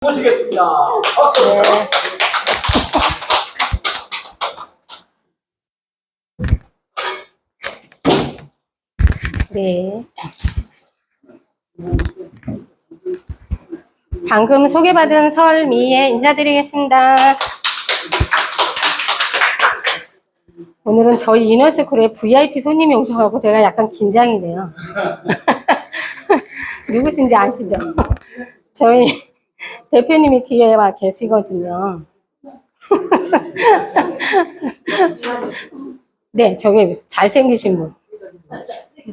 모시겠습니다. 박수. 네. 방금 소개받은 설미애 인사드리겠습니다. 오늘은 저희 이너스쿨에 VIP 손님이 오셔가지고 제가 약간 긴장이 돼요. 누구신지 아시죠? 저희 대표님이 뒤에 와 계시거든요. 네, 저기 잘생기신 분.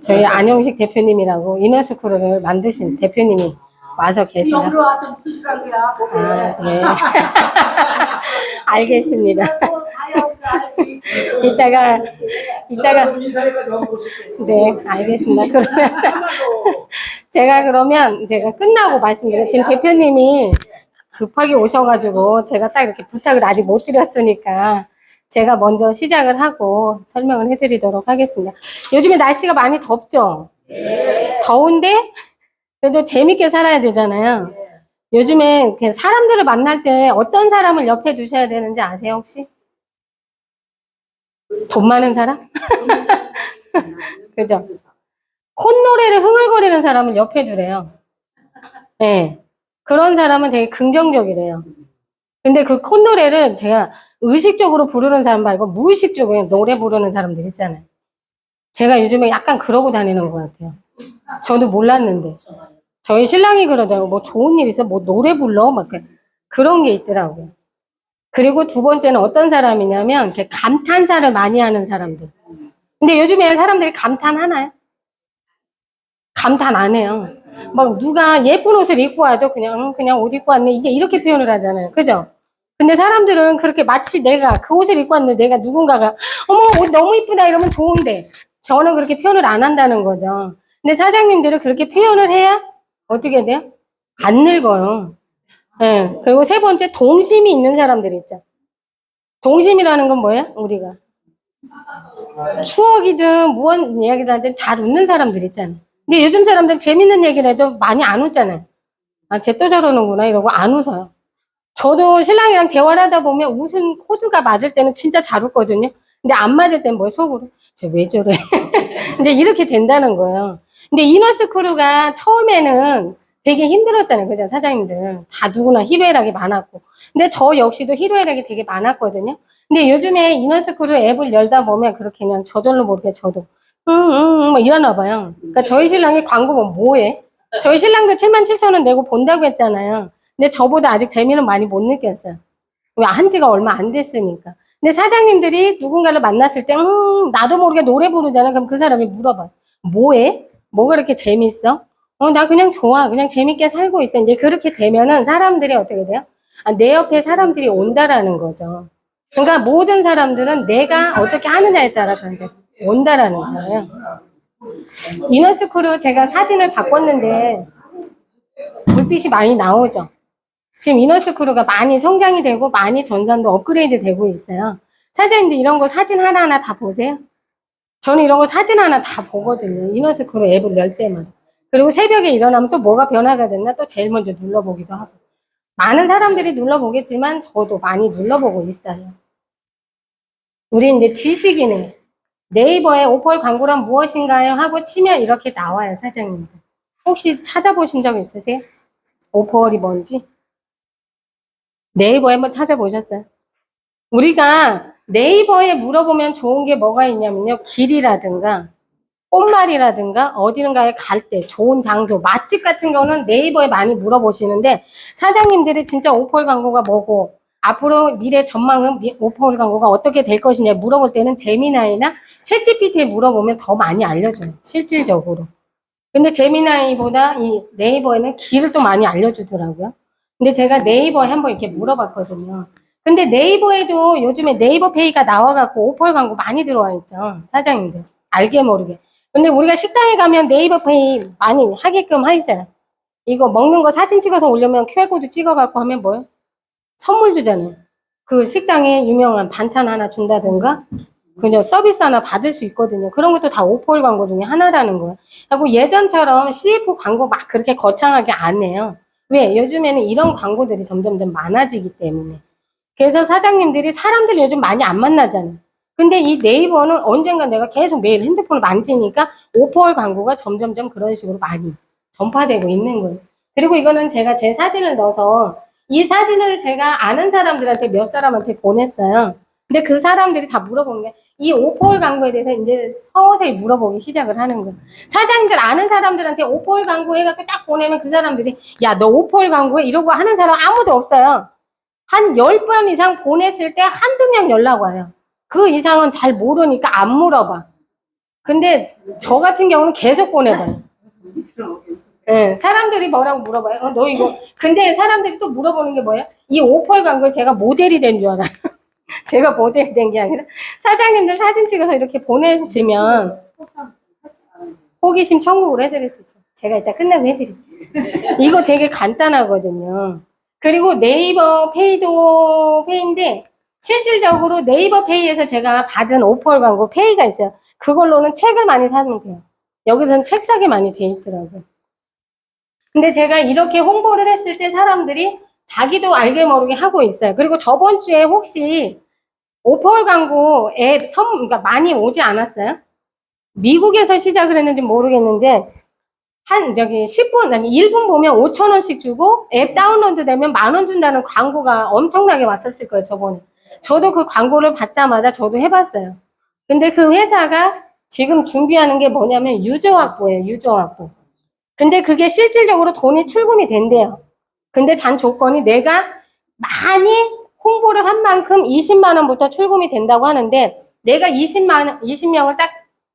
저희 안용식 대표님이라고 이너스쿨을 만드신 대표님이 와서 계세요. 아, 네. 알겠습니다. 이따가 네, 알겠습니다. 그러면 제가 끝나고 말씀드려요. 지금 대표님이 급하게 오셔가지고 제가 딱 이렇게 부탁을 아직 못 드렸으니까 제가 먼저 시작을 하고 설명을 해드리도록 하겠습니다. 요즘에 날씨가 많이 덥죠? 네. 더운데 그래도 재밌게 살아야 되잖아요. 요즘에 사람들을 만날 때 어떤 사람을 옆에 두셔야 되는지 아세요, 혹시? 돈 많은 사람? 그죠? 콧노래를 흥얼거리는 사람을 옆에 두래요. 네. 그런 사람은 되게 긍정적이래요. 근데 그 콧노래를 제가 의식적으로 부르는 사람 말고 무의식적으로 노래 부르는 사람들 있잖아요. 제가 요즘에 약간 그러고 다니는 것 같아요. 저도 몰랐는데. 저희 신랑이 그러더라고요. 뭐 좋은 일 있어? 뭐 노래 불러? 막 그런 게 있더라고요. 그리고 두 번째는 어떤 사람이냐면 이렇게 감탄사를 많이 하는 사람들. 근데 요즘에 사람들이 감탄하나요? 감탄 안 해요. 막 누가 예쁜 옷을 입고 와도 그냥 옷 입고 왔네. 이게 이렇게 표현을 하잖아요. 그죠? 근데 사람들은 그렇게 마치 내가 그 옷을 입고 왔는데 내가 누군가가 어머 옷 너무 이쁘다 이러면 좋은데 저는 그렇게 표현을 안 한다는 거죠. 근데 사장님들은 그렇게 표현을 해야 어떻게 돼요? 안 늙어요. 네. 그리고 세 번째 동심이 있는 사람들 있죠. 동심이라는 건 뭐예요? 우리가 추억이든 무언 이야기를 하든 잘 웃는 사람들 있잖아요. 근데 요즘 사람들 재밌는 얘기를 해도 많이 안 웃잖아요. 아, 쟤 또 저러는구나 이러고 안 웃어요. 저도 신랑이랑 대화를 하다 보면 웃음 코드가 맞을 때는 진짜 잘 웃거든요. 근데 안 맞을 때는 뭐 속으로 쟤 왜 저래? 이제 이렇게 된다는 거예요. 근데 이너스 크루가 처음에는 되게 힘들었잖아요. 그죠? 사장님들. 다 누구나 희로애락이 많았고. 근데 저 역시도 희로애락이 되게 많았거든요. 근데 요즘에 이너스 크루 앱을 열다 보면 그렇게 그냥 저절로 모르게 저도 막 이러나 봐요. 그러니까 저희 신랑이 광고 보면 뭐해? 저희 신랑도 77,000원 내고 본다고 했잖아요. 근데 저보다 아직 재미는 많이 못 느꼈어요. 왜 한 지가 얼마 안 됐으니까. 근데 사장님들이 누군가를 만났을 때, 나도 모르게 노래 부르잖아. 그럼 그 사람이 물어봐. 뭐해? 뭐가 그렇게 재밌어? 나 그냥 좋아. 그냥 재밌게 살고 있어. 이제 그렇게 되면은 사람들이 어떻게 돼요? 아, 내 옆에 사람들이 온다라는 거죠. 그러니까 모든 사람들은 내가 어떻게 하느냐에 따라서 이제 온다라는 거예요. 이너스크루 제가 사진을 바꿨는데 불빛이 많이 나오죠. 지금 이너스크루가 많이 성장이 되고 많이 전산도 업그레이드 되고 있어요. 사장님들 이런 거 사진 하나하나 다 보세요. 저는 이런 거 사진 하나 다 보거든요. 이너스크루 앱을 열 때마다. 그리고 새벽에 일어나면 또 뭐가 변화가 됐나 또 제일 먼저 눌러보기도 하고. 많은 사람들이 눌러보겠지만 저도 많이 눌러보고 있어요. 우리 이제 지식인의 네이버에 오펄 광고란 무엇인가요? 하고 치면 이렇게 나와요, 사장님들. 혹시 찾아보신 적 있으세요? 오펄이 뭔지? 네이버에 한번 찾아보셨어요? 우리가 네이버에 물어보면 좋은 게 뭐가 있냐면요. 길이라든가 꽃말이라든가 어디론가에 갈 때 좋은 장소, 맛집 같은 거는 네이버에 많이 물어보시는데 사장님들이 진짜 오펄 광고가 뭐고 앞으로 미래 전망은 오펄 광고가 어떻게 될 것이냐 물어볼 때는 제미나이나 챗GPT에 물어보면 더 많이 알려줘요. 실질적으로. 근데 제미나이보다 이 네이버에는 길을 또 많이 알려주더라고요. 근데 제가 네이버에 한번 이렇게 물어봤거든요. 근데 네이버에도 요즘에 네이버 페이가 나와갖고 오펄 광고 많이 들어와 있죠. 사장님들. 알게 모르게. 근데 우리가 식당에 가면 네이버 페이 많이 하게끔 하잖아요. 이거 먹는 거 사진 찍어서 올려면 QR코드 찍어갖고 하면 뭐예요? 선물 주잖아요. 그 식당에 유명한 반찬 하나 준다든가 그냥 서비스 하나 받을 수 있거든요. 그런 것도 다 오펄 광고 중에 하나라는 거예요. 하고 예전처럼 CF 광고 막 그렇게 거창하게 안 해요. 왜? 요즘에는 이런 광고들이 점점점 많아지기 때문에. 그래서 사장님들이 사람들 요즘 많이 안 만나잖아. 근데 이 네이버는 언젠가 내가 계속 매일 핸드폰을 만지니까 오퍼월 광고가 점점점 그런 식으로 많이 전파되고 있는 거예요. 그리고 이거는 제가 제 사진을 넣어서 이 사진을 제가 아는 사람들한테 몇 사람한테 보냈어요. 근데 그 사람들이 다 물어보는 게 이 오퍼월 광고에 대해서 이제 서서히 물어보기 시작을 하는 거예요. 사장님들 아는 사람들한테 오퍼월 광고 해갖고 딱 보내면 그 사람들이 야, 너 오퍼월 광고해? 이러고 하는 사람 아무도 없어요. 한 10번 이상 보냈을 때 한두 명 연락 와요. 그 이상은 잘 모르니까 안 물어봐. 근데 저 같은 경우는 계속 보내봐요. 네, 사람들이 뭐라고 물어봐요. 너 이거. 근데 사람들이 또 물어보는 게 뭐예요? 이 오펄 광고에 제가 모델이 된 줄 알아요. 제가 모델이 된 게 아니라 사장님들 사진 찍어서 이렇게 보내주시면 호기심 천국으로 해드릴 수 있어요. 제가 이따 끝나고 해드릴게요. 이거 되게 간단하거든요. 그리고 네이버 페이도 페이인데 실질적으로 네이버 페이에서 제가 받은 오퍼 광고 페이가 있어요. 그걸로는 책을 많이 사면 돼요. 여기서는 책 사기 많이 돼 있더라고요. 근데 제가 이렇게 홍보를 했을 때 사람들이 자기도 알게 모르게 하고 있어요. 그리고 저번 주에 혹시 오퍼 광고 앱 그러니까 많이 오지 않았어요? 미국에서 시작을 했는지 모르겠는데 여기 10분, 아니 1분 보면 5,000원씩 주고 앱 다운로드 되면 10,000원 준다는 광고가 엄청나게 왔었을 거예요, 저번에. 저도 그 광고를 받자마자 저도 해봤어요. 근데 그 회사가 지금 준비하는 게 뭐냐면 유저 확보예요, 유저 확보. 근데 그게 실질적으로 돈이 출금이 된대요. 근데 잔 조건이 내가 많이 홍보를 한 만큼 20만 원부터 출금이 된다고 하는데 내가 20명을 딱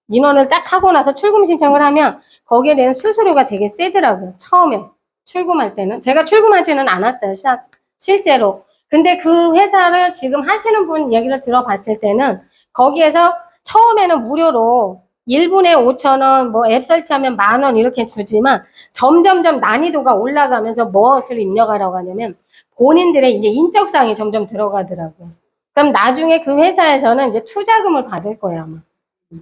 인원을 딱 하고 나서 출금 신청을 하면 거기에 대한 수수료가 되게 세더라고요. 처음에 출금할 때는. 제가 출금하지는 않았어요. 실제로. 근데 그 회사를 지금 하시는 분 얘기를 들어봤을 때는 거기에서 처음에는 무료로 1분에 5,000원, 뭐 앱 설치하면 10,000원 이렇게 주지만 점점점 난이도가 올라가면서 무엇을 입력하라고 하냐면 본인들의 이제 인적사항이 점점 들어가더라고요. 그럼 나중에 그 회사에서는 이제 투자금을 받을 거예요, 아마.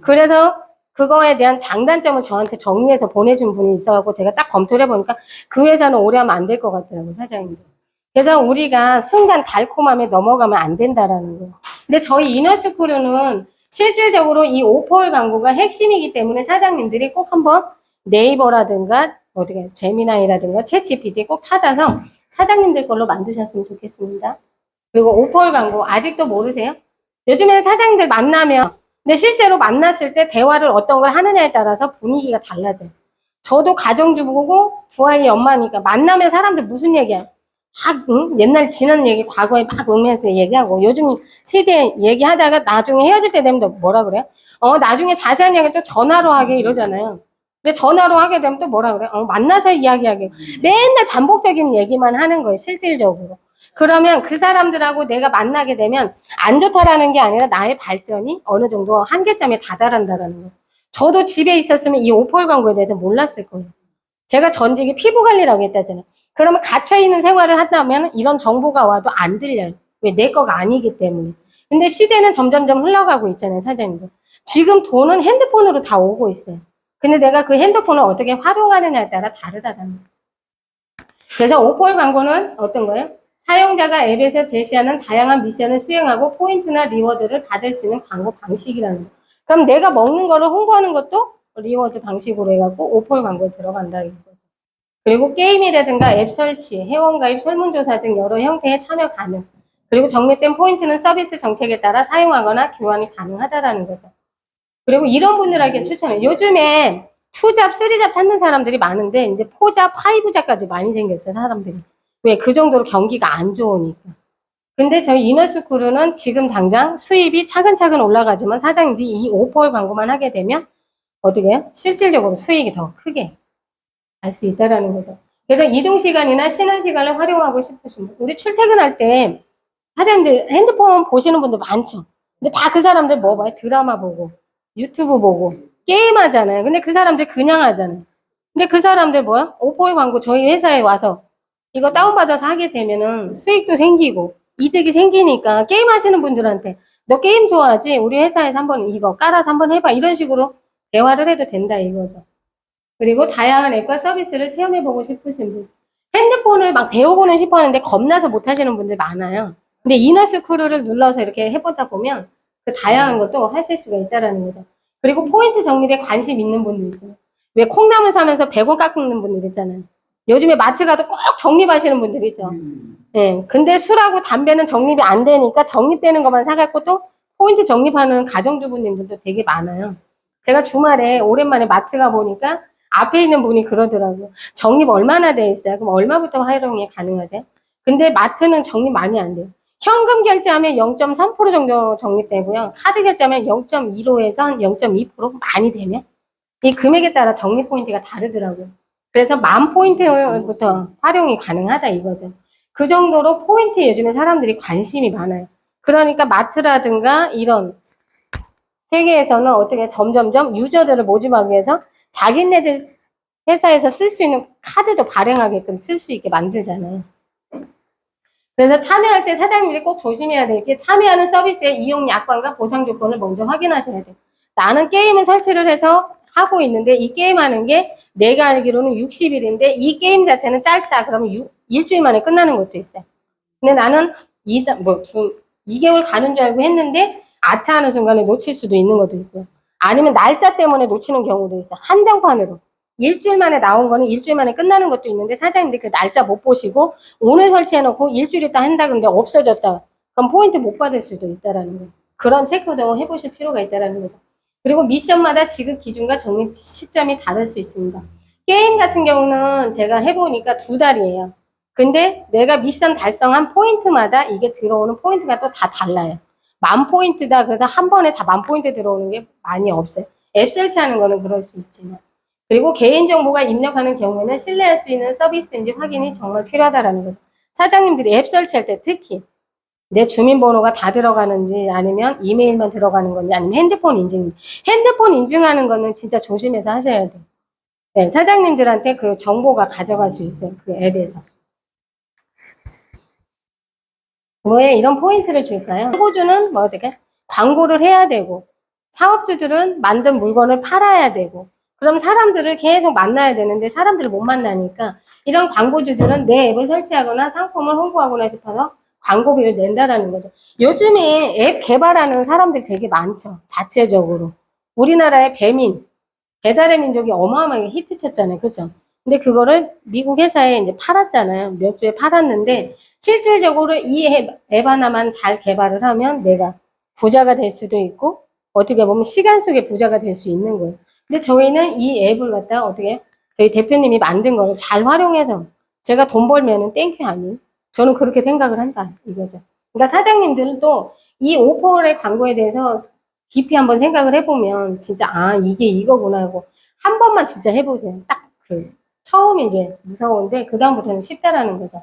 그래서 그거에 대한 장단점을 저한테 정리해서 보내준 분이 있어갖고 제가 딱 검토를 해보니까 그 회사는 오래 하면 안 될 것 같더라고요, 사장님들. 그래서 우리가 순간 달콤함에 넘어가면 안 된다라는 거예요. 근데 저희 이너스크루는 실질적으로 이 오퍼월 광고가 핵심이기 때문에 사장님들이 꼭 한번 네이버라든가 어떻게 제미나이라든가 챗GPT 꼭 찾아서 사장님들 걸로 만드셨으면 좋겠습니다. 그리고 오퍼월 광고 아직도 모르세요? 요즘에는 사장님들 만나면 근데 실제로 만났을 때 대화를 어떤 걸 하느냐에 따라서 분위기가 달라져요. 저도 가정주부고 두 아이 엄마니까 만나면 사람들 무슨 얘기야? 막 옛날 지난 얘기 과거에 막 오면서 얘기하고 요즘 세대 얘기하다가 나중에 헤어질 때 되면 또 뭐라 그래요? 나중에 자세한 이야기 또 전화로 하게 이러잖아요. 근데 전화로 하게 되면 또 뭐라 그래? 만나서 이야기하게. 맨날 반복적인 얘기만 하는 거예요, 실질적으로. 그러면 그 사람들하고 내가 만나게 되면 안 좋다라는 게 아니라 나의 발전이 어느 정도 한계점에 다다른다라는 거예요. 저도 집에 있었으면 이 오펄 광고에 대해서 몰랐을 거예요. 제가 전직이 피부 관리라고 했다잖아요. 그러면 갇혀있는 생활을 한다면 이런 정보가 와도 안 들려요. 왜? 내 거가 아니기 때문에. 근데 시대는 점점점 흘러가고 있잖아요, 사장님들. 지금 돈은 핸드폰으로 다 오고 있어요. 근데 내가 그 핸드폰을 어떻게 활용하느냐에 따라 다르다는 거예요. 그래서 오펄 광고는 어떤 거예요? 사용자가 앱에서 제시하는 다양한 미션을 수행하고 포인트나 리워드를 받을 수 있는 광고 방식이라는 거예요. 그럼 내가 먹는 거를 홍보하는 것도 리워드 방식으로 해갖고 오펄 광고에 들어간다 이거죠. 그리고 게임이라든가 앱 설치, 회원가입, 설문조사 등 여러 형태의 참여 가능. 그리고 적립된 포인트는 서비스 정책에 따라 사용하거나 교환이 가능하다라는 거죠. 그리고 이런 분들에게 추천해요. 요즘에 2잡, 3잡 찾는 사람들이 많은데 이제 4잡, 5잡까지 많이 생겼어요, 사람들이. 왜? 그 정도로 경기가 안 좋으니까. 근데 저희 이너스크루는 지금 당장 수입이 차근차근 올라가지만 사장님들이 이 오퍼 광고만 하게 되면 어떻게 해요? 실질적으로 수익이 더 크게 갈 수 있다라는 거죠. 그래서 이동 시간이나 쉬는 시간을 활용하고 싶으신 분. 우리 출퇴근할 때 사장님들 핸드폰 보시는 분들 많죠. 근데 다 그 사람들 뭐 봐요? 드라마 보고 유튜브 보고 게임 하잖아요. 근데 그 사람들 그냥 하잖아요. 근데 그 사람들 뭐야? 오퍼 광고 저희 회사에 와서 이거 다운받아서 하게 되면은 수익도 생기고 이득이 생기니까 게임 하시는 분들한테 너 게임 좋아하지? 우리 회사에서 한번 이거 깔아서 한번 해봐. 이런 식으로 대화를 해도 된다 이거죠. 그리고 다양한 앱과 서비스를 체험해보고 싶으신 분. 핸드폰을 막 배우고는 싶어 하는데 겁나서 못 하시는 분들 많아요. 근데 이너스크루를 눌러서 이렇게 해보다 보면 그 다양한 것도 하실 수가 있다라는 거죠. 그리고 포인트 적립에 관심 있는 분들 있어요. 왜 콩나물 사면서 100원 깎는 분들 있잖아요. 요즘에 마트 가도 꼭 적립하시는 분들 있죠. 예. 근데 술하고 담배는 적립이 안 되니까 적립되는 것만 사갖고 또 포인트 적립하는 가정주부님들도 되게 많아요. 제가 주말에 오랜만에 마트 가보니까 앞에 있는 분이 그러더라고요. 적립 얼마나 돼 있어요? 그럼 얼마부터 활용이 가능하세요? 근데 마트는 적립 많이 안 돼요. 현금 결제하면 0.3% 정도 적립되고요. 카드 결제하면 0.15에서 한 0.2% 많이 되면 이 금액에 따라 적립 포인트가 다르더라고요. 그래서 10,000포인트부터 활용이 가능하다 이거죠. 그 정도로 포인트에 요즘에 사람들이 관심이 많아요. 그러니까 마트라든가 이런 세계에서는 어떻게 점점점 유저들을 모집하기 위해서 자기네들 회사에서 쓸 수 있는 카드도 발행하게끔 쓸 수 있게 만들잖아요. 그래서 참여할 때 사장님들이 꼭 조심해야 될 게 참여하는 서비스의 이용 약관과 보상 조건을 먼저 확인하셔야 돼요. 나는 게임을 설치를 해서 하고 있는데 이 게임하는 게 내가 알기로는 60일인데 이 게임 자체는 짧다. 그러면 일주일 만에 끝나는 것도 있어요. 근데 나는 2개월 가는 줄 알고 했는데 아차 하는 순간에 놓칠 수도 있는 것도 있고요. 아니면 날짜 때문에 놓치는 경우도 있어요. 한정판으로. 일주일 만에 나온 거는 일주일 만에 끝나는 것도 있는데 사장님들이 그 날짜 못 보시고 오늘 설치해놓고 일주일 있다 한다 그러는데 없어졌다. 그럼 포인트 못 받을 수도 있다라는 거예요. 그런 체크도 해보실 필요가 있다라는 거죠. 그리고 미션마다 지급 기준과 적립 시점이 다를 수 있습니다. 게임 같은 경우는 제가 해보니까 2달이에요. 근데 내가 미션 달성한 포인트마다 이게 들어오는 포인트가 또 다 달라요. 10,000포인트다. 그래서 한 번에 다 10,000포인트 들어오는 게 많이 없어요. 앱 설치하는 거는 그럴 수 있지만. 그리고 개인정보가 입력하는 경우에는 신뢰할 수 있는 서비스인지 확인이 정말 필요하다는 거죠. 사장님들이 앱 설치할 때 특히 내 주민번호가 다 들어가는지 아니면 이메일만 들어가는 건지 아니면 핸드폰 인증인지. 핸드폰 인증하는 거는 진짜 조심해서 하셔야 돼요. 네, 사장님들한테 그 정보가 가져갈 수 있어요. 그 앱에서. 왜 이런 포인트를 줄까요? 광고주는 뭐 어떻게? 광고를 해야 되고, 사업주들은 만든 물건을 팔아야 되고, 그럼 사람들을 계속 만나야 되는데 사람들을 못 만나니까 이런 광고주들은 내 앱을 설치하거나 상품을 홍보하거나 싶어서 광고비를 낸다라는 거죠. 요즘에 앱 개발하는 사람들 되게 많죠. 자체적으로. 우리나라의 배달의 민족이 어마어마하게 히트쳤잖아요. 그죠? 근데 그거를 미국 회사에 이제 팔았잖아요. 몇 주에 팔았는데 실질적으로 이 앱 하나만 잘 개발을 하면 내가 부자가 될 수도 있고 어떻게 보면 시간 속에 부자가 될 수 있는 거예요. 근데 저희는 이 앱을 갖다가 어떻게 저희 대표님이 만든 거를 잘 활용해서 제가 돈 벌면은 땡큐 아니? 저는 그렇게 생각을 한다 이거죠. 그러니까 사장님들도 이 오퍼의 광고에 대해서 깊이 한번 생각을 해보면 진짜 이게 이거구나 하고 한 번만 진짜 해보세요. 딱 처음에 이제 무서운데 그 다음부터는 쉽다라는 거죠.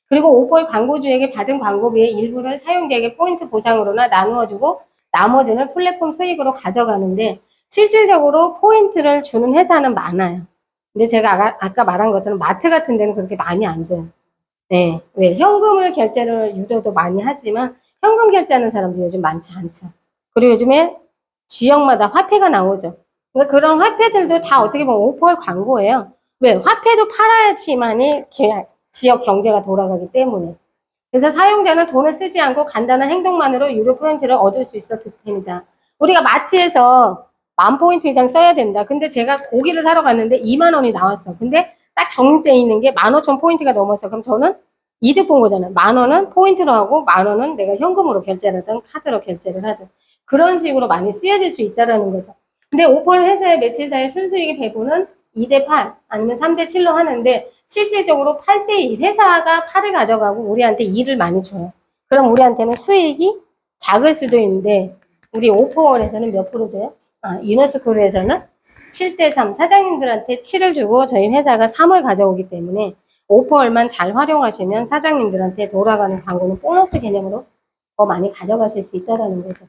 그리고 오퍼의 광고주에게 받은 광고비의 일부를 사용자에게 포인트 보상으로나 나누어주고 나머지는 플랫폼 수익으로 가져가는데 실질적으로 포인트를 주는 회사는 많아요. 근데 제가 아까 말한 것처럼 마트 같은 데는 그렇게 많이 안 줘요. 네. 왜 현금을 결제를 유도도 많이 하지만 현금 결제하는 사람도 요즘 많지 않죠. 그리고 요즘에 지역마다 화폐가 나오죠. 그런 화폐들도 다 어떻게 보면 오퍼할 광고예요. 왜? 화폐도 팔아야지만이 지역 경제가 돌아가기 때문에. 그래서 사용자는 돈을 쓰지 않고 간단한 행동만으로 유료 포인트를 얻을 수 있어 득템이다. 우리가 마트에서 10,000포인트 이상 써야 된다. 근데 제가 고기를 사러 갔는데 2만 원이 나왔어. 근데 딱 적립되어 있는 게 15,000포인트가 넘었어. 그럼 저는 이득 본 거잖아요. 10,000원은 포인트로 하고 10,000원은 내가 현금으로 결제를 하든 카드로 결제를 하든. 그런 식으로 많이 쓰여질 수 있다는 거죠. 근데 오퍼 회사의 매출사의 순수익의 배분은 2대8 아니면 3대7로 하는데 실질적으로 8대2 회사가 8을 가져가고 우리한테 2를 많이 줘요. 그럼 우리한테는 수익이 작을 수도 있는데 우리 오퍼월에서는 몇 프로 줘요? 유너스쿨에서는 7대3 사장님들한테 7을 주고 저희 회사가 3을 가져오기 때문에 오퍼월만 잘 활용하시면 사장님들한테 돌아가는 광고는 보너스 개념으로 더 많이 가져가실 수 있다는 거죠.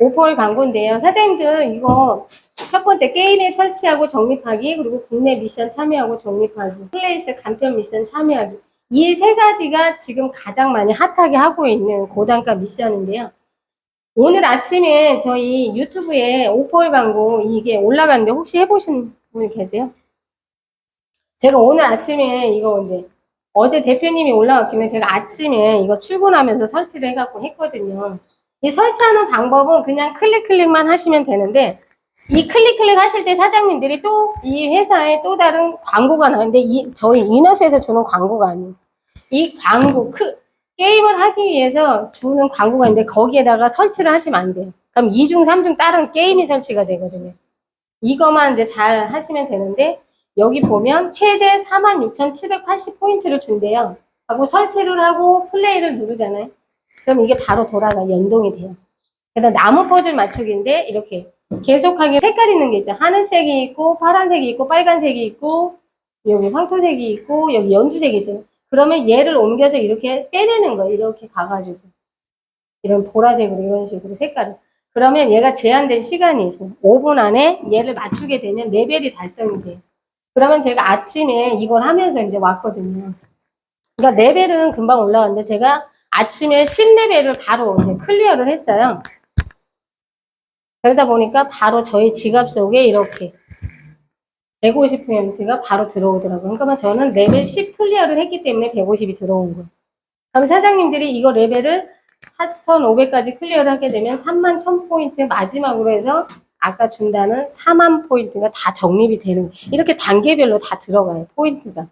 오퍼월 광고인데요. 사장님들 이거 첫 번째 게임 앱 설치하고 적립하기 그리고 국내 미션 참여하고 적립하기 플레이스 간편 미션 참여하기 이 세 가지가 지금 가장 많이 핫하게 하고 있는 고단가 미션인데요. 오늘 아침에 저희 유튜브에 오퍼월 광고 이게 올라갔는데 혹시 해보신 분 계세요? 제가 오늘 아침에 이거 이제 어제 대표님이 올라왔길래 제가 아침에 이거 출근하면서 설치를 해갖고 했거든요. 이 설치하는 방법은 그냥 클릭만 하시면 되는데, 이 클릭 하실 때 사장님들이 또 이 회사에 또 다른 광고가 나는데, 저희 이너스에서 주는 광고가 아니에요. 이 광고, 게임을 하기 위해서 주는 광고가 있는데, 거기에다가 설치를 하시면 안 돼요. 그럼 2중, 3중 다른 게임이 설치가 되거든요. 이거만 이제 잘 하시면 되는데, 여기 보면 최대 46,780포인트를 준대요. 하고 설치를 하고 플레이를 누르잖아요. 그럼 이게 바로 돌아가 연동이 돼요. 그래서 나무 퍼즐 맞추기인데 이렇게 계속하게 색깔 있는 게 있죠. 하늘색이 있고 파란색이 있고 빨간색이 있고 여기 황토색이 있고 여기 연두색이 있죠. 그러면 얘를 옮겨서 이렇게 빼내는 거예요. 이렇게 가가지고 이런 보라색으로 이런 식으로 색깔을. 그러면 얘가 제한된 시간이 있어요. 5분 안에 얘를 맞추게 되면 레벨이 달성이 돼요. 그러면 제가 아침에 이걸 하면서 이제 왔거든요. 그러니까 레벨은 금방 올라왔는데 제가 아침에 10레벨을 바로 이제 클리어를 했어요. 그러다 보니까 바로 저희 지갑 속에 이렇게 150%가 바로 들어오더라고요. 그러니까 저는 레벨 10 클리어를 했기 때문에 150이 들어온 거예요. 그럼 사장님들이 이거 레벨을 4,500까지 클리어를 하게 되면 31,000포인트 마지막으로 해서 아까 준다는 4만 포인트가 다 적립이 되는 거예요. 이렇게 단계별로 다 들어가요. 포인트가.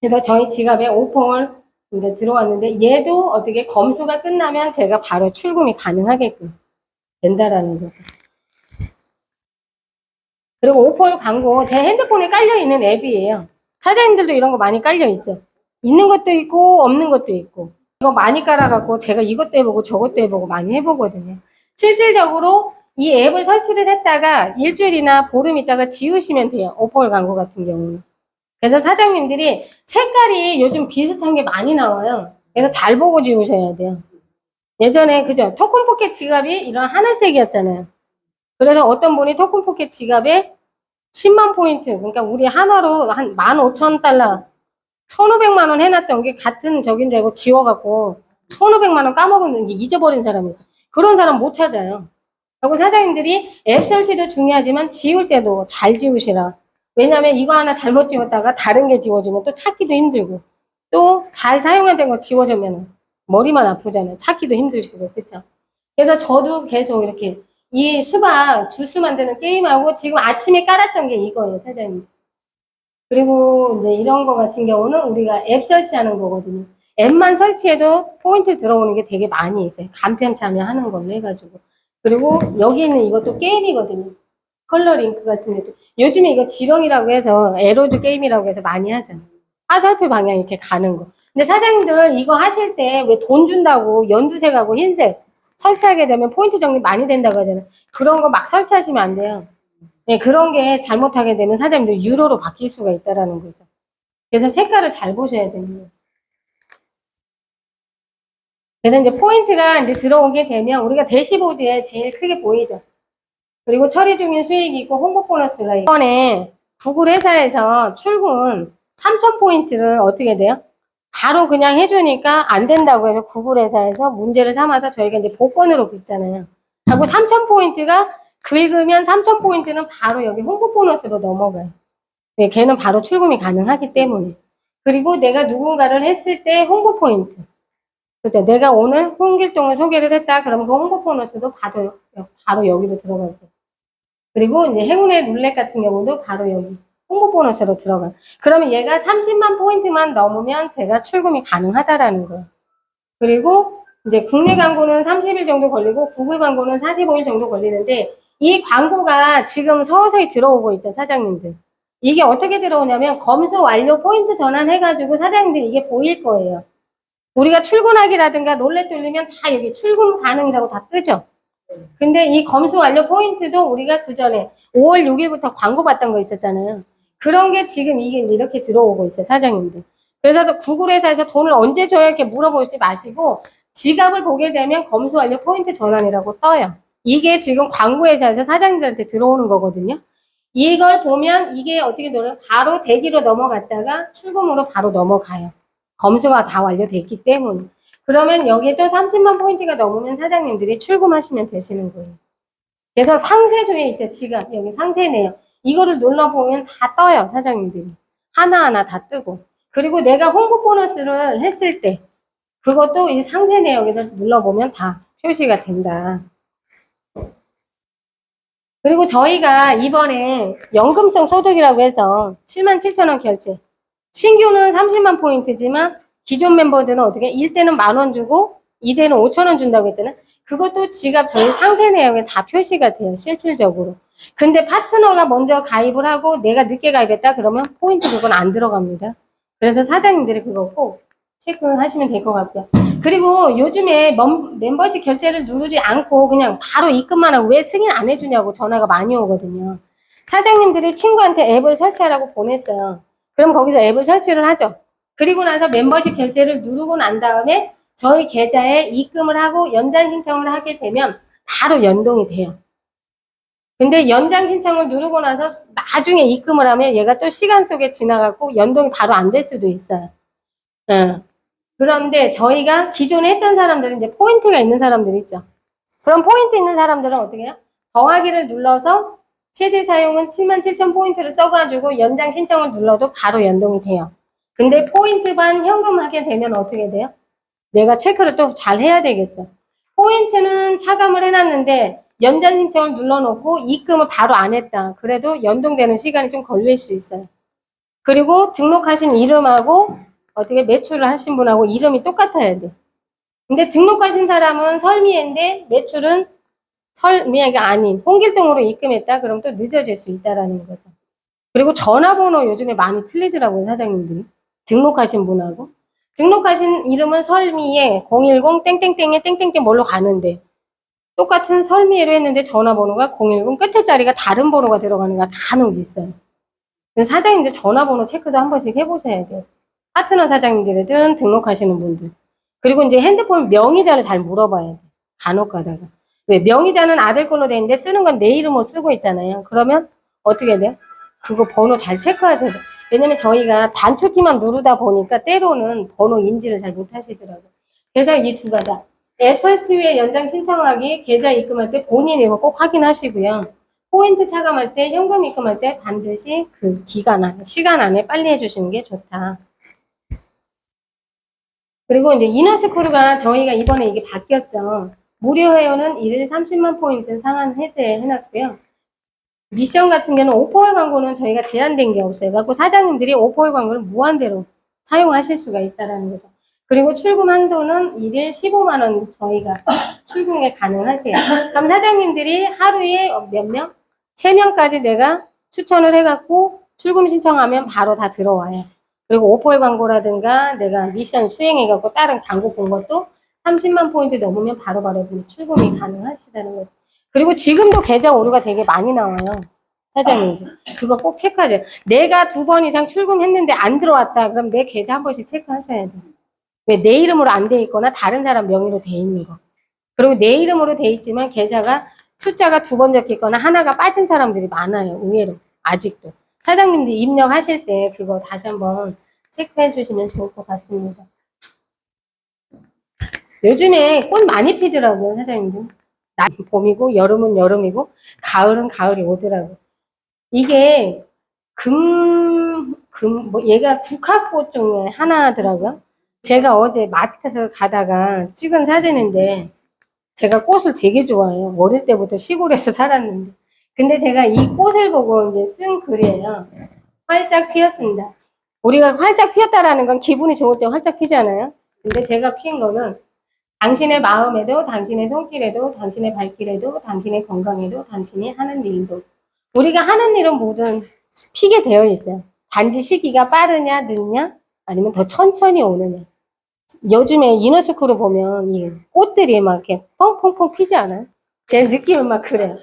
그래서 저희 지갑에 오펑을 이제 들어왔는데 얘도 어떻게 검수가 끝나면 제가 바로 출금이 가능하게끔 된다라는 거죠. 그리고 오퍼 광고 제 핸드폰에 깔려있는 앱이에요. 사장님들도 이런 거 많이 깔려있죠. 있는 것도 있고 없는 것도 있고 이거 많이 깔아갖고 제가 이것도 해보고 저것도 해보고 많이 해보거든요. 실질적으로 이 앱을 설치를 했다가 일주일이나 보름 있다가 지우시면 돼요. 오퍼 광고 같은 경우는. 그래서 사장님들이 색깔이 요즘 비슷한 게 많이 나와요. 그래서 잘 보고 지우셔야 돼요. 예전에 그죠? 토큰포켓 지갑이 이런 하늘색이었잖아요. 그래서 어떤 분이 토큰포켓 지갑에 10만 포인트, 그러니까 우리 하나로 한 15,000달러, 1,500만 원 해놨던 게 같은 적인 줄 알고 지워갖고 1,500만 원 까먹었는데 잊어버린 사람이 있어요. 그런 사람 못 찾아요. 그리고 사장님들이 앱 설치도 중요하지만 지울 때도 잘 지우시라. 왜냐면 이거 하나 잘못 지웠다가 다른 게 지워지면 또 찾기도 힘들고 또 잘 사용했던 거 지워지면 머리만 아프잖아요. 찾기도 힘드시고, 그쵸? 그래서 저도 계속 이렇게 이 수박 주스 만드는 게임하고 지금 아침에 깔았던 게 이거예요, 사장님. 그리고 이제 이런 거 같은 경우는 우리가 앱 설치하는 거거든요. 앱만 설치해도 포인트 들어오는 게 되게 많이 있어요. 간편 참여하는 걸로 해가지고. 그리고 여기는 이것도 게임이거든요. 컬러 링크 같은 것도. 요즘에 이거 지렁이라고 해서 에로즈 게임이라고 해서 많이 하죠. 화살표 방향 이렇게 가는 거. 근데 사장님들 이거 하실 때 왜 돈 준다고 연두색하고 흰색 설치하게 되면 포인트 적립 많이 된다고 하잖아요. 그런 거 막 설치하시면 안 돼요. 네, 그런 게 잘못하게 되면 사장님들 유로로 바뀔 수가 있다라는 거죠. 그래서 색깔을 잘 보셔야 됩니다. 그래서 이제 포인트가 이제 들어오게 되면 우리가 대시보드에 제일 크게 보이죠. 그리고 처리 중인 수익이 있고 홍보 보너스가 있고 이번에 구글 회사에서 출근 3,000포인트를 어떻게 돼요? 바로 그냥 해주니까 안 된다고 해서 구글 회사에서 문제를 삼아서 저희가 이제 복권으로 긁잖아요. 하고 3,000포인트가 긁으면 3,000포인트는 바로 여기 홍보 보너스로 넘어가요. 네, 걔는 바로 출금이 가능하기 때문에. 그리고 내가 누군가를 했을 때 홍보 포인트. 그죠? 내가 오늘 홍길동을 소개를 했다. 그러면 그 홍보 보너스도 바로 여기로 들어가고. 그리고 이제 행운의 룰렛 같은 경우도 바로 여기 홍보 보너스로 들어가요. 그러면 얘가 30만 포인트만 넘으면 제가 출금이 가능하다라는 거예요. 그리고 이제 국내 광고는 30일 정도 걸리고 구글 광고는 45일 정도 걸리는데 이 광고가 지금 서서히 들어오고 있죠, 사장님들. 이게 어떻게 들어오냐면 검수 완료 포인트 전환해가지고 사장님들 이게 보일 거예요. 우리가 출근하기라든가 롤렛 돌리면 다 여기 출근 가능이라고 다 뜨죠. 근데 이 검수 완료 포인트도 우리가 그 전에 5월 6일부터 광고 받던 거 있었잖아요. 그런 게 지금 이게 이렇게 들어오고 있어요, 사장님들. 그래서 구글 회사에서 돈을 언제 줘야 이렇게 물어보지 마시고 지갑을 보게 되면 검수 완료 포인트 전환이라고 떠요. 이게 지금 광고 회사에서 사장님들한테 들어오는 거거든요. 이걸 보면 이게 어떻게 들어요? 바로 대기로 넘어갔다가 출금으로 바로 넘어가요. 검수가 다 완료됐기 때문에. 그러면 여기에 또 30만 포인트가 넘으면 사장님들이 출금하시면 되시는 거예요. 그래서 상세조에 있죠, 지갑. 여기 상세네요. 이거를 눌러보면 다 떠요, 사장님들이. 하나하나 다 뜨고. 그리고 내가 홍보 보너스를 했을 때 그것도 이 상세 내역에다 눌러보면 다 표시가 된다. 그리고 저희가 이번에 연금성 소득이라고 해서 77,000원 결제. 신규는 30만 포인트지만 기존 멤버들은 어떻게 1대는 10,000원 주고 2대는 5,000원 준다고 했잖아요. 그것도 지갑 저희 상세 내역에 다 표시가 돼요. 실질적으로. 근데 파트너가 먼저 가입을 하고 내가 늦게 가입했다 그러면 포인트 그건 안 들어갑니다. 그래서 사장님들이 그거 꼭 체크하시면 될 것 같고요. 그리고 요즘에 멤버십 결제를 누르지 않고 그냥 바로 입금만 하고 왜 승인 안 해주냐고 전화가 많이 오거든요. 사장님들이 친구한테 앱을 설치하라고 보냈어요. 그럼 거기서 앱을 설치를 하죠. 그리고 나서 멤버십 결제를 누르고 난 다음에 저희 계좌에 입금을 하고 연장 신청을 하게 되면 바로 연동이 돼요. 근데 연장 신청을 누르고 나서 나중에 입금을 하면 얘가 또 시간 속에 지나가고 연동이 바로 안 될 수도 있어요. 그런데 저희가 기존에 했던 사람들은 이제 포인트가 있는 사람들 있죠. 그럼 포인트 있는 사람들은 어떻게 해요? 더하기를 눌러서 최대 사용은 77,000 포인트를 써가지고 연장 신청을 눌러도 바로 연동이 돼요. 근데 포인트 반 현금 하게 되면 어떻게 돼요? 내가 체크를 또 잘 해야 되겠죠. 포인트는 차감을 해놨는데 연장 신청을 눌러놓고 입금을 바로 안 했다. 그래도 연동되는 시간이 좀 걸릴 수 있어요. 그리고 등록하신 이름하고 어떻게 매출을 하신 분하고 이름이 똑같아야 돼. 근데 등록하신 사람은 설미애인데 매출은 설미애가 아닌 홍길동으로 입금했다. 그럼 또 늦어질 수 있다라는 거죠. 그리고 전화번호 요즘에 많이 틀리더라고요, 사장님들이. 등록하신 분하고. 등록하신 이름은 설미애 010 땡땡땡에 땡땡땡 뭘로 가는데 똑같은 설미애로 했는데 전화번호가 010 끝에 자리가 다른 번호가 들어가는 거 간혹 있어요. 사장님들 전화번호 체크도 한 번씩 해보셔야 돼요. 파트너 사장님들이든 등록하시는 분들. 그리고 이제 핸드폰 명의자를 잘 물어봐야 돼요. 간혹 가다가. 왜? 명의자는 아들 걸로 돼 있는데 쓰는 건 내 이름으로 쓰고 있잖아요. 그러면 어떻게 돼요? 그거 번호 잘 체크하셔야 돼요. 왜냐면 저희가 단축키만 누르다 보니까 때로는 번호 인지를 잘 못하시더라고요. 그래서 이 두 가지. 앱 설치 후에 연장 신청하기, 계좌 입금할 때 본인 이름 꼭 확인하시고요. 포인트 차감할 때, 현금 입금할 때 반드시 그 기간 안에, 시간 안에 빨리 해주시는 게 좋다. 그리고 이제 이너스크루가 저희가 이번에 이게 바뀌었죠. 무료 회원은 1일 30만 포인트 상한 해제해놨고요. 미션 같은 경우는 오퍼월 광고는 저희가 제한된 게 없어요. 그래서 사장님들이 오퍼월 광고를 무한대로 사용하실 수가 있다는 거죠. 그리고 출금 한도는 1일 15만 원 저희가 출금에 가능하세요. 그럼 사장님들이 하루에 몇 명? 3명까지 내가 추천을 해갖고 출금 신청하면 바로 다 들어와요. 그리고 오퍼월 광고라든가 내가 미션 수행해갖고 다른 광고 본 것도 30만 포인트 넘으면 바로바로 출금이 가능하시다는 거죠. 그리고 지금도 계좌 오류가 되게 많이 나와요. 사장님들. 그거 꼭 체크하세요. 내가 2번 이상 출금했는데 안 들어왔다. 그럼 내 계좌 한 번씩 체크하셔야 돼요. 왜? 내 이름으로 안 돼 있거나 다른 사람 명의로 돼 있는 거. 그리고 내 이름으로 돼 있지만 계좌가 숫자가 2번 적혀 있거나 하나가 빠진 사람들이 많아요. 의외로. 아직도. 사장님들 입력하실 때 그거 다시 한번 체크해 주시면 좋을 것 같습니다. 요즘에 꽃 많이 피더라고요, 사장님들. 낮은 봄이고 여름은 여름이고 가을은 가을이 오더라고요. 이게 얘가 국화꽃 중에 하나더라고요. 제가 어제 마트를 가다가 찍은 사진인데 제가 꽃을 되게 좋아해요. 어릴 때부터 시골에서 살았는데. 근데 제가 이 꽃을 보고 이제 쓴 글이에요. 활짝 피었습니다. 우리가 활짝 피었다라는 건 기분이 좋을 때 활짝 피잖아요. 근데 제가 피운 거는 당신의 마음에도, 당신의 손길에도, 당신의 발길에도, 당신의 건강에도, 당신이 하는 일도. 우리가 하는 일은 모든 피게 되어 있어요. 단지 시기가 빠르냐, 늦냐, 아니면 더 천천히 오느냐. 요즘에 이너스쿨을 보면 이 꽃들이 막 이렇게 펑펑펑 피지 않아요? 제 느낌은 막 그래요.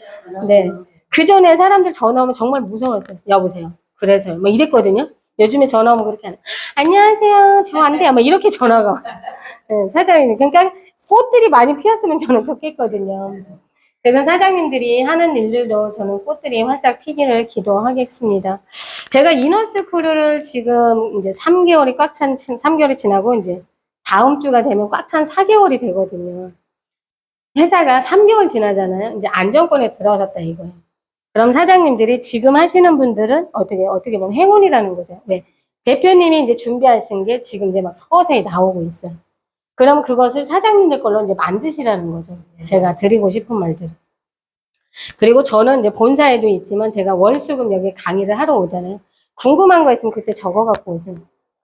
네. 그 전에 사람들 전화 오면 정말 무서웠어요. 여보세요. 그래서요. 뭐 이랬거든요. 요즘에 전화 오면 그렇게 하는. 안녕하세요. 저 안 돼요. 막 이렇게 전화가. 네, 사장님. 그러니까 꽃들이 많이 피었으면 저는 좋겠거든요. 그래서 사장님들이 하는 일들도 저는 꽃들이 활짝 피기를 기도하겠습니다. 제가 이너스쿨을 지금 이제 3개월이 꽉 찬, 3개월이 지나고 이제 다음 주가 되면 꽉 찬 4개월이 되거든요. 회사가 3개월 지나잖아요. 이제 안정권에 들어섰다 이거예요. 그럼 사장님들이 지금 하시는 분들은 어떻게 보면 행운이라는 거죠. 왜? 대표님이 이제 준비하신 게 지금 이제 막 서서히 나오고 있어요. 그럼 그것을 사장님들 걸로 이제 만드시라는 거죠. 제가 드리고 싶은 말들. 그리고 저는 이제 본사에도 있지만 제가 월수금 여기 강의를 하러 오잖아요. 궁금한 거 있으면 그때 적어 갖고 오세요.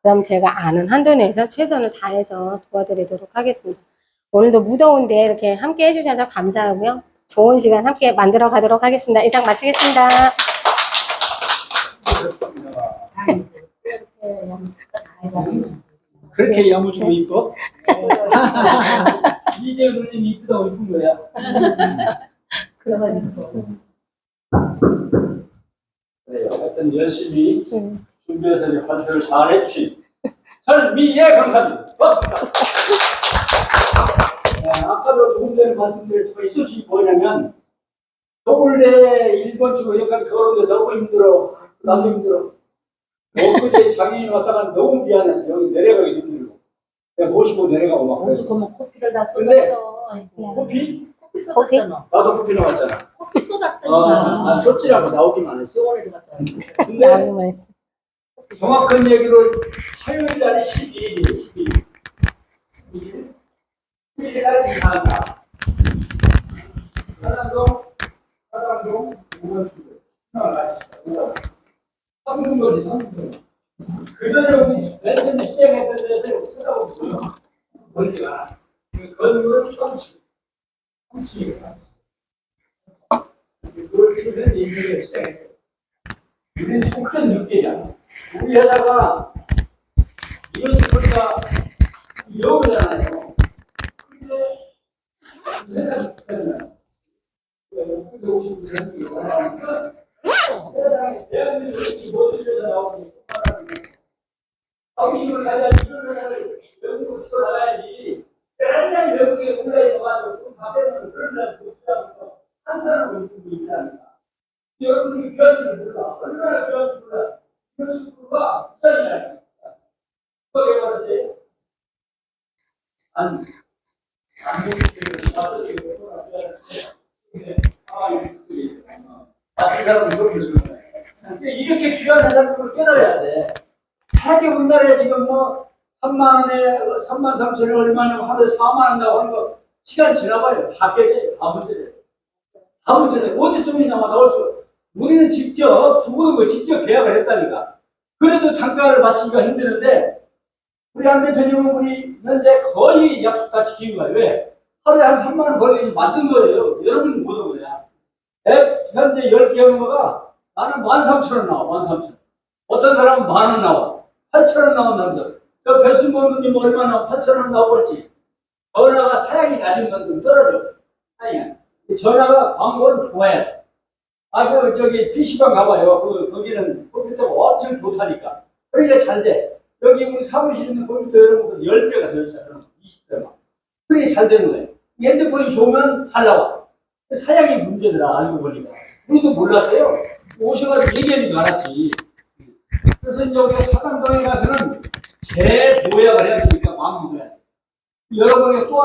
그럼 제가 아는 한도 내에서 최선을 다해서 도와드리도록 하겠습니다. 오늘도 무더운데 이렇게 함께 해주셔서 감사하고요. 좋은 시간 함께 만들어 가도록 하겠습니다. 이상 마치겠습니다. 그렇게 야무지고 이뻐? 이제 누님이 이쁘다고 이쁜 거야. 그래요. 하여튼 열심히 준비해서 이제 발표를 잘 해주신 설미예 강사님, 고맙습니다. 네, 아까도 조금 전에 말씀드린 이 소식이 뭐냐면, 서울대 1번 주 여기까지 걸었는데 너무 힘들어. 나도 힘들어. 엊그제 장애인 왔다가 너무 미안했어. 여기 내려가기 힘들고. 내가 모시고 내려가고 막 그랬어. 그러면 커피를 다 근데 쏟았어. 커피? 커피 쏟았잖아. 나도 커피 나왔잖아. 커피 쏟았더니. 난 쏟지라고 나오기만 했어. 병원에서 갔다 왔어. 근데 나오기만 했어. 정확한 얘기로 화요일 날이 12일이에요. 12일. 12일 날 이사한다. 사당동, 5번 출구. 3분 거리, 3분. 그 전에 우리 맨 처음에 시작했던 데서 쳐다보고요. 거리가. 거리는 3층. 3층이다. 그걸 치면 인생을 시작했어. 우리는 속전 느끼잖아. 우리 여자가 이런 스포츠가 여우잖아요. 근데 내가 그러면 근데 50분 원하니까 세상에 대한민국이 멋지려서 나오는 아우심을 가야지 이런 나라를 영국으로 나가야지 맨날 영국에 온라인 와가지고 밥에는 그런 날 못하면서 한 사람을 입고 있다니까. 여러분이 귀한 줄 몰라. 얼마나 귀한 줄 몰라. 이런 숙부가 비싸지잖아요. 그거 말했어요. 안 같은 사람은 그렇게 그러니까 이렇게 귀한 사람을 깨달아야 돼. 하게 우리나라에 지금 뭐 3만 원에 3만 3천에 얼마나 하루에 4만 한다고 하는 거 시간 지나봐요. 다 깨져요. 다 문제돼요. 다 문제돼요. 어디 소문이 나올 수 우리는 직접 두고는 거 직접 계약을 했다니까. 그래도 단가를 맞추기가 힘드는데 우리 안 대표님은 우리 현재 거의 약속 다 지킨 거예요. 왜? 하루에 한 3만 원 벌기 만든 거예요. 여러분은 못 온 거야. 현재 10개 업무가 나는 13,000원 나와. 13,000원. 어떤 사람은 10,000원 나와. 8,000원 나온 남들. 그 배순범님 얼마 나와? 8,000원 나올지. 전화가 사양이 낮은 건좀 떨어져. 사양이. 전화가 광고는 좋아야 돼. 저기 PC방 가봐요. 거기는 컴퓨터가 엄청 좋다니까. 그러니까 잘 돼. 여기 우리 사무실에 있는 컴퓨터 여러분 10개가 더 있어. 그럼 20대만. 그게 잘 되는 거예요. 핸드폰이 좋으면 잘 나와. 사양이 문제더라, 알고 보니까. 우리도 몰랐어요. 오셔가지고 얘기하는 줄 알았지. 그래서 이제 우리가 사당동에 가서는 재도약을 해야 되니까 마음이 돼야 돼. 여러분이 또